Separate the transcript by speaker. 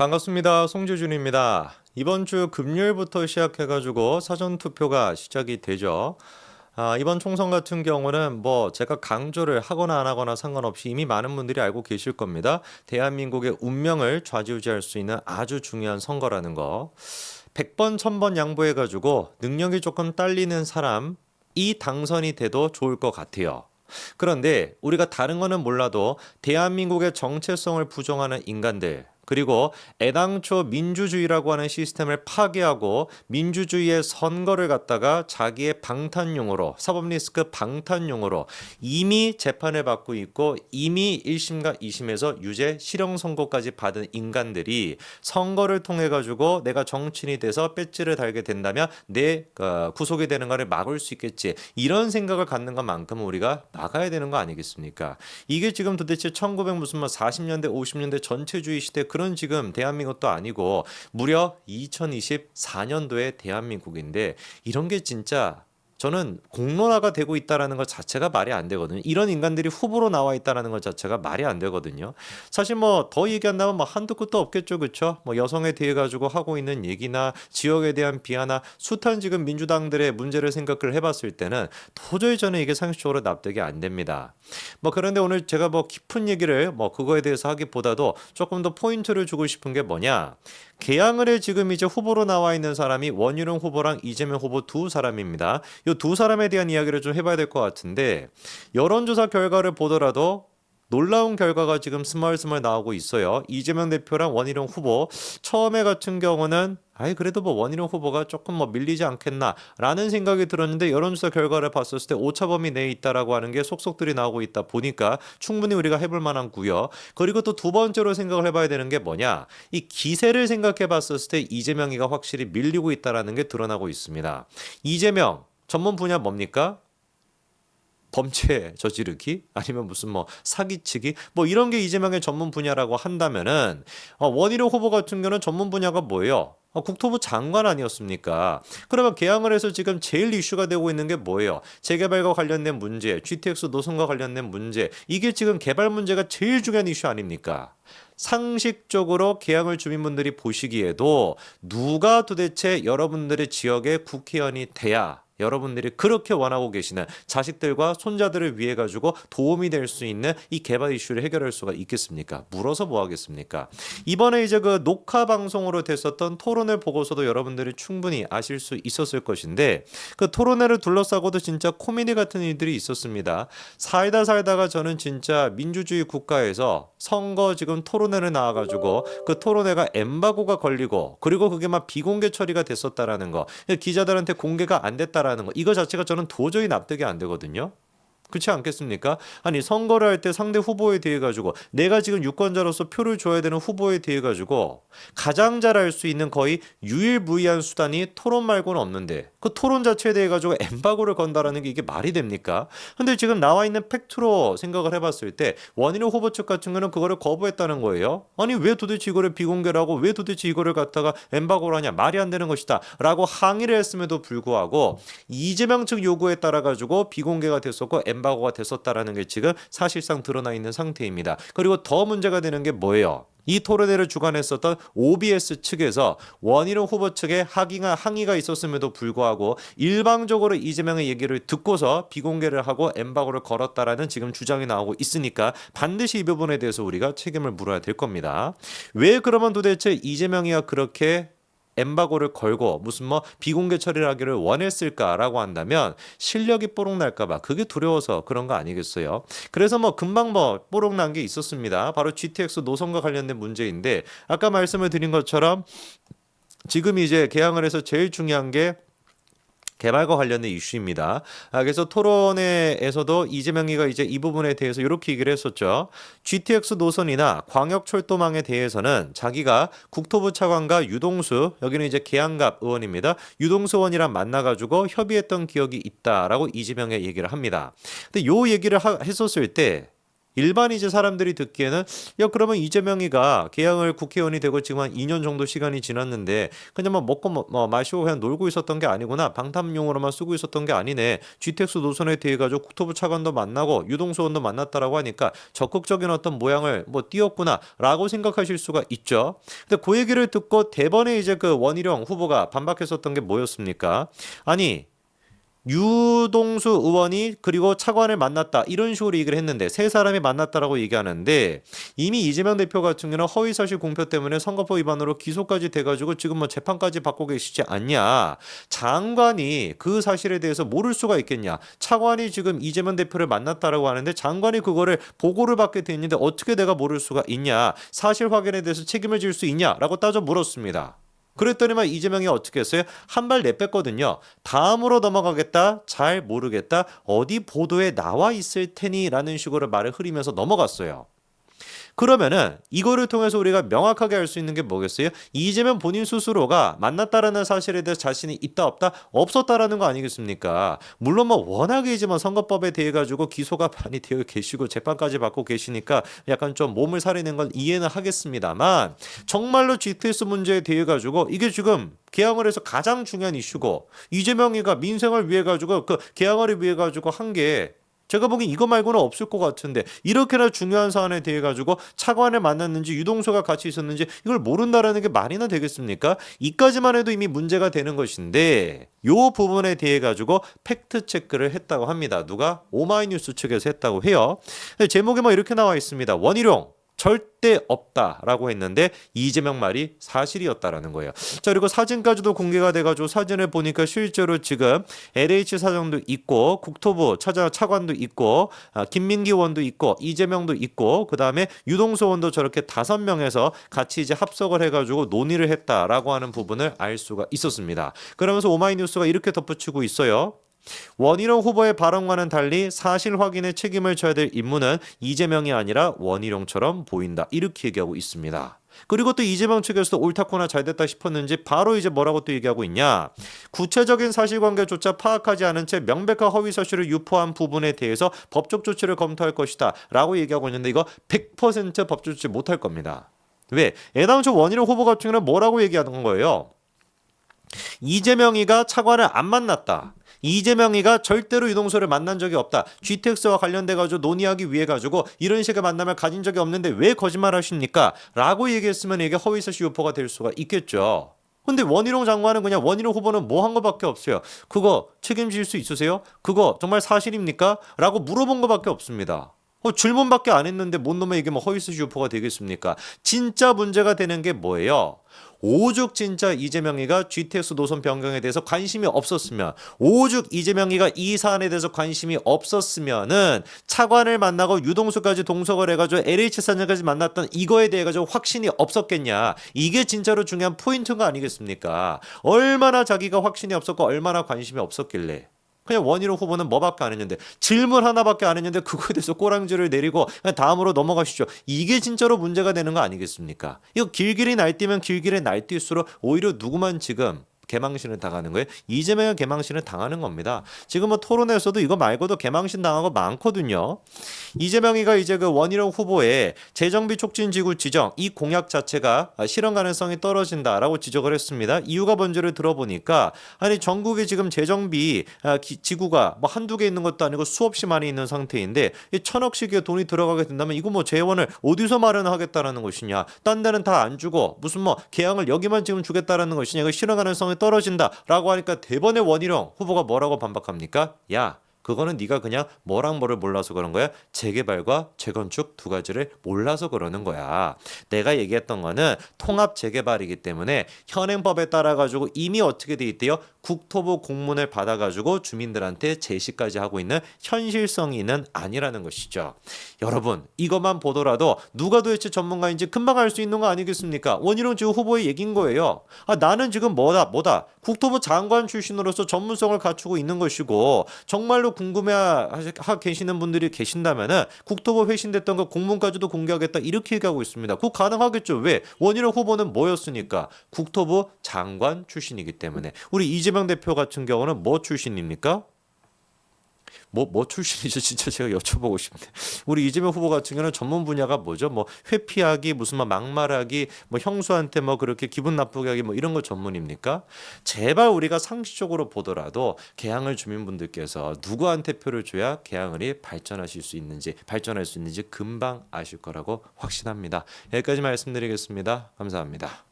Speaker 1: 반갑습니다. 송재준입니다. 이번 주 금요일부터 시작해가지고 사전투표가 시작이 되죠. 이번 총선 같은 경우는 뭐 제가 강조를 하거나 안 하거나 상관없이 이미 많은 분들이 알고 계실 겁니다. 대한민국의 운명을 좌지우지할 수 있는 아주 중요한 선거라는 거. 100번, 1000번 양보해가지고 능력이 조금 딸리는 사람이 당선이 돼도 좋을 것 같아요. 그런데 우리가 다른 거는 몰라도 대한민국의 정체성을 부정하는 인간들, 그리고 애당초 민주주의라고 하는 시스템을 파괴하고 민주주의의 선거를 갖다가 자기의 방탄용으로, 사법 리스크 방탄용으로 이미 재판을 받고 있고 이미 1심과 2심에서 유죄 실형 선고까지 받은 인간들이 선거를 통해 가지고 내가 정치인이 돼서 배지를 달게 된다면 내 구속이 되는 것을 막을 수 있겠지, 이런 생각을 갖는 것만큼은 우리가 막아야 되는 거 아니겠습니까? 이게 지금 도대체 1900 무슨 뭐 40년대 50년대 전체주의 시대 그런 지금 대한민국도 아니고 무려 2024년도의 대한민국인데, 이런 게 진짜 저는 공론화가 되고 있다라는 것 자체가 말이 안 되거든요. 이런 인간들이 후보로 나와 있다라는 것 자체가 말이 안 되거든요. 사실 뭐 더 얘기한다면 뭐 한두 끝도 없겠죠, 그렇죠? 뭐 여성에 대해 가지고 하고 있는 얘기나 지역에 대한 비하나 숱한 지금 민주당들의 문제를 생각을 해봤을 때는 도저히 저는 이게 상식적으로 납득이 안 됩니다. 뭐 그런데 오늘 제가 뭐 깊은 얘기를 뭐 그거에 대해서 하기보다도 조금 더 포인트를 주고 싶은 게 뭐냐? 개항을 해 지금 이제 후보로 나와 있는 사람이 원희룡 후보랑 이재명 후보 두 사람입니다. 이 두 사람에 대한 이야기를 좀 해봐야 될 것 같은데, 여론조사 결과를 보더라도 놀라운 결과가 지금 스멀스멀 나오고 있어요. 이재명 대표랑 원희룡 후보 처음에 같은 경우는 그래도 뭐 원희룡 후보가 조금 뭐 밀리지 않겠나라는 생각이 들었는데, 여론조사 결과를 봤었을 때 오차범위 내에 있다라고 하는 게 속속들이 나오고 있다 보니까 충분히 우리가 해볼 만한 구요. 그리고 또 두 번째로 생각을 해봐야 되는 게 뭐냐, 이 기세를 생각해 봤었을 때 이재명이가 확실히 밀리고 있다라는 게 드러나고 있습니다. 이재명 전문 분야 뭡니까? 범죄 저지르기 아니면 무슨 뭐 사기치기 뭐 이런 게 이재명의 전문 분야라고 한다면은, 원희룡 후보 같은 경우는 전문 분야가 뭐예요? 국토부 장관 아니었습니까? 그러면 개항을 해서 지금 제일 이슈가 되고 있는 게 뭐예요? 재개발과 관련된 문제, GTX 노선과 관련된 문제, 이게 지금 개발 문제가 제일 중요한 이슈 아닙니까? 상식적으로 개항을 주민분들이 보시기에도 누가 도대체 여러분들의 지역의 국회의원이 돼야 여러분들이 그렇게 원하고 계시는 자식들과 손자들을 위해 가지고 도움이 될 수 있는 이 개발 이슈를 해결할 수가 있겠습니까? 물어서 뭐 하겠습니까? 이번에 이제 그 녹화 방송으로 됐었던 토론회 보고서도 여러분들이 충분히 아실 수 있었을 것인데, 그 토론회를 둘러싸고도 진짜 코미디 같은 일들이 있었습니다. 살다가 저는 진짜 민주주의 국가에서 선거 지금 토론회를 나와가지고 그 토론회가 엠바고가 걸리고, 그리고 그게 막 비공개 처리가 됐었다라는 거, 기자들한테 공개가 안 됐다라는 거, 이거 자체가 저는 도저히 납득이 안 되거든요. 그렇지 않겠습니까? 아니, 선거를 할 때 상대 후보에 대해 가지고 내가 지금 유권자로서 표를 줘야 되는 후보에 대해 가지고 가장 잘 알 수 있는 거의 유일무이한 수단이 토론 말고는 없는데, 그 토론 자체에 대해 가지고 엠바고를 건다라는 게 이게 말이 됩니까? 근데 지금 나와 있는 팩트로 생각을 해봤을 때 원희룡 후보 측 같은 거는 그거를 거부했다는 거예요. 아니, 왜 도대체 이거를 비공개라고, 왜 도대체 이거를 갖다가 엠바고를 하냐, 말이 안 되는 것이다 라고 항의를 했음에도 불구하고 이재명 측 요구에 따라 가지고 비공개가 됐었고 엠바고가 됐었다라는 게 지금 사실상 드러나 있는 상태입니다. 그리고 더 문제가 되는 게 뭐예요? 이 토론회를 주관했었던 OBS 측에서 원희룡 후보 측에 항의가 있었음에도 불구하고 일방적으로 이재명의 얘기를 듣고서 비공개를 하고 엠바고를 걸었다라는 지금 주장이 나오고 있으니까 반드시 이 부분에 대해서 우리가 책임을 물어야 될 겁니다. 왜 그러면 도대체 이재명이가 그렇게 엠바고를 걸고 무슨 뭐 비공개 처리를 하기를 원했을까라고 한다면, 실력이 뽀록 날까봐 그게 두려워서 그런 거 아니겠어요? 그래서 뭐 금방 뭐 뽀록 난 게 있었습니다. 바로 GTX 노선과 관련된 문제인데, 아까 말씀을 드린 것처럼 지금 이제 개항을 해서 제일 중요한 게 개발과 관련된 이슈입니다. 그래서 토론회에서도 이재명이가 이제 이 부분에 대해서 이렇게 얘기를 했었죠. GTX 노선이나 광역철도망에 대해서는 자기가 국토부 차관과 유동수, 여기는 이제 계양갑 의원입니다. 유동수 의원이랑 만나가지고 협의했던 기억이 있다라고 이재명이 얘기를 합니다. 근데 요 얘기를 했었을 때 일반 이제 사람들이 듣기에는 야 그러면 이재명이가 개항을 국회의원이 되고 지금 한 2년 정도 시간이 지났는데 그냥 뭐 먹고 마시고 그냥 놀고 있었던 게 아니구나. 방탄용으로만 쓰고 있었던 게 아니네. GTX 노선에 대해 가지고 국토부 차관도 만나고 유동수 의원도 만났다라고 하니까 적극적인 어떤 모양을 뭐 띄었구나라고 생각하실 수가 있죠. 근데 그 얘기를 듣고 대번에 이제 그 원희룡 후보가 반박했었던 게 뭐였습니까? 아니 유동수 의원이 그리고 차관을 만났다 이런 식으로 얘기를 했는데 세 사람이 만났다라고 얘기하는데 이미 이재명 대표 같은 경우는 허위사실 공표 때문에 선거법 위반으로 기소까지 돼가지고 지금 뭐 재판까지 받고 계시지 않냐. 장관이 그 사실에 대해서 모를 수가 있겠냐. 차관이 지금 이재명 대표를 만났다라고 하는데 장관이 그거를 보고를 받게 돼 있는데 어떻게 내가 모를 수가 있냐. 사실 확인에 대해서 책임을 질 수 있냐라고 따져 물었습니다. 그랬더니만 이재명이 어떻게 했어요? 한 발 내뺐거든요. 다음으로 넘어가겠다. 잘 모르겠다. 어디 보도에 나와 있을 테니라는 식으로 말을 흐리면서 넘어갔어요. 그러면은 이거를 통해서 우리가 명확하게 알 수 있는 게 뭐겠어요? 이재명 본인 스스로가 만났다라는 사실에 대해서 자신이 있다 없다 없었다라는 거 아니겠습니까? 물론 뭐 워낙에 이제 뭐 선거법에 대해 가지고 기소가 많이 되어 계시고 재판까지 받고 계시니까 약간 좀 몸을 사리는 건 이해는 하겠습니다만 정말로 GTX 문제에 대해 가지고 이게 지금 개항을 해서 가장 중요한 이슈고 이재명이가 민생을 위해 가지고 그 개항을 위해 가지고 한 게 제가 보기엔 이거 말고는 없을 것 같은데 이렇게나 중요한 사안에 대해 가지고 차관을 만났는지 유동수가 같이 있었는지 이걸 모른다라는 게 말이나 되겠습니까? 이까지만 해도 이미 문제가 되는 것인데 요 부분에 대해 가지고 팩트 체크를 했다고 합니다. 누가? 오마이뉴스 측에서 했다고 해요. 제목에 뭐 이렇게 나와 있습니다. 원희룡 절대 없다라고 했는데 이재명 말이 사실이었다라는 거예요. 자 그리고 사진까지도 공개가 돼가지고 사진을 보니까 실제로 지금 LH 사장도 있고 국토부 차관도 있고 김민기 의원도 있고 이재명도 있고 그 다음에 유동수 의원도 저렇게 5명에서 같이 이제 합석을 해가지고 논의를 했다라고 하는 부분을 알 수가 있었습니다. 그러면서 오마이뉴스가 이렇게 덧붙이고 있어요. 원희룡 후보의 발언과는 달리 사실 확인에 책임을 져야 될 임무는 이재명이 아니라 원희룡처럼 보인다. 이렇게 얘기하고 있습니다. 그리고 또 이재명 측에서도 옳다거나 잘됐다 싶었는지 바로 이제 뭐라고 또 얘기하고 있냐. 구체적인 사실관계조차 파악하지 않은 채 명백한 허위사실을 유포한 부분에 대해서 법적 조치를 검토할 것이다 라고 얘기하고 있는데 이거 100% 법적 조치 못할 겁니다. 왜? 애당초 원희룡 후보 같은 경우는 뭐라고 얘기하는 거예요? 이재명이가 차관을 안 만났다. 이재명이가 절대로 유동수를 만난 적이 없다. GTX와 관련돼 가지고 논의하기 위해 가지고 이런 식의 만남을 가진 적이 없는데 왜 거짓말 하십니까? 라고 얘기했으면 이게 허위사실 유포가 될 수가 있겠죠. 근데 원희룡 장관은 그냥 원희룡 후보는 뭐 한 거밖에 없어요. 그거 책임질 수 있으세요? 그거 정말 사실입니까? 라고 물어본 거밖에 없습니다. 질문밖에 안 했는데 뭔 놈의 이게 뭐 허위사실 유포가 되겠습니까? 진짜 문제가 되는 게 뭐예요? 오죽 진짜 이재명이가 GTX 노선 변경에 대해서 관심이 없었으면 오죽 이재명이가 이 사안에 대해서 관심이 없었으면은 차관을 만나고 유동수까지 동석을 해가지고 LH 사장까지 만났던 이거에 대해 가지고 확신이 없었겠냐. 이게 진짜로 중요한 포인트인 거 아니겠습니까? 얼마나 자기가 확신이 없었고 얼마나 관심이 없었길래 그냥 원희룡 후보는 뭐밖에 안 했는데 질문 하나밖에 안 했는데 그거에 대해서 꼬랑지를 내리고 그냥 다음으로 넘어가시죠. 이게 진짜로 문제가 되는 거 아니겠습니까? 이거 길길이 날뛰면 길길이 날뛸수록 오히려 누구만 지금 개망신을 당하는 거예요. 이재명은 개망신을 당하는 겁니다. 지금 뭐 토론에서도 이거 말고도 개망신 당한 거 많거든요. 이재명이가 이제 그 원희룡 후보의 재정비 촉진 지구 지정 이 공약 자체가 실현 가능성이 떨어진다라고 지적을 했습니다. 이유가 뭔지를 들어보니까 아니 전국에 지금 재정비 지구가 뭐 한두 개 있는 것도 아니고 수없이 많이 있는 상태인데 1,000억씩의 돈이 들어가게 된다면 이거 뭐 재원을 어디서 마련하겠다라는 것이냐. 딴 데는 다 안 주고 무슨 뭐 계양을 여기만 지금 주겠다라는 것이냐. 이거 실현 가능성이 떨어진다라고 하니까 대번에 원희룡 후보가 뭐라고 반박합니까? 야 그거는 네가 그냥 뭐랑 뭐를 몰라서 그런 거야. 재개발과 재건축 두 가지를 몰라서 그러는 거야. 내가 얘기했던 거는 통합 재개발이기 때문에 현행법에 따라 가지고 이미 어떻게 돼 있대요? 국토부 공문을 받아 가지고 주민들한테 제시까지 하고 있는 현실성이 있는 아니라는 것이죠. 여러분 이것만 보더라도 누가 도대체 전문가인지 금방 알 수 있는 거 아니겠습니까? 원희룡 지금 후보의 얘기인 거예요. 나는 지금 뭐다 국토부 장관 출신으로서 전문성을 갖추고 있는 것이고 정말로 궁금해 계시는 분들이 계신다면은 국토부 회신됐던 거 공문까지도 공개하겠다 이렇게 얘기하고 있습니다. 그거 가능하겠죠. 왜? 원희룡 후보는 뭐였으니까? 국토부 장관 출신이기 때문에. 우리 이재명 대표 같은 경우는 뭐 출신입니까? 뭐 출신이죠? 진짜 제가 여쭤보고 싶네. 우리 이재명 후보 같은 경우는 전문 분야가 뭐죠? 뭐 회피하기, 무슨 막 막말하기, 뭐 형수한테 뭐 그렇게 기분 나쁘게 하기 뭐 이런 거 전문입니까? 제발 우리가 상식적으로 보더라도 개항을 주민분들께서 누구한테 표를 줘야 개항을이 발전할 수 있는지 금방 아실 거라고 확신합니다. 여기까지 말씀드리겠습니다. 감사합니다.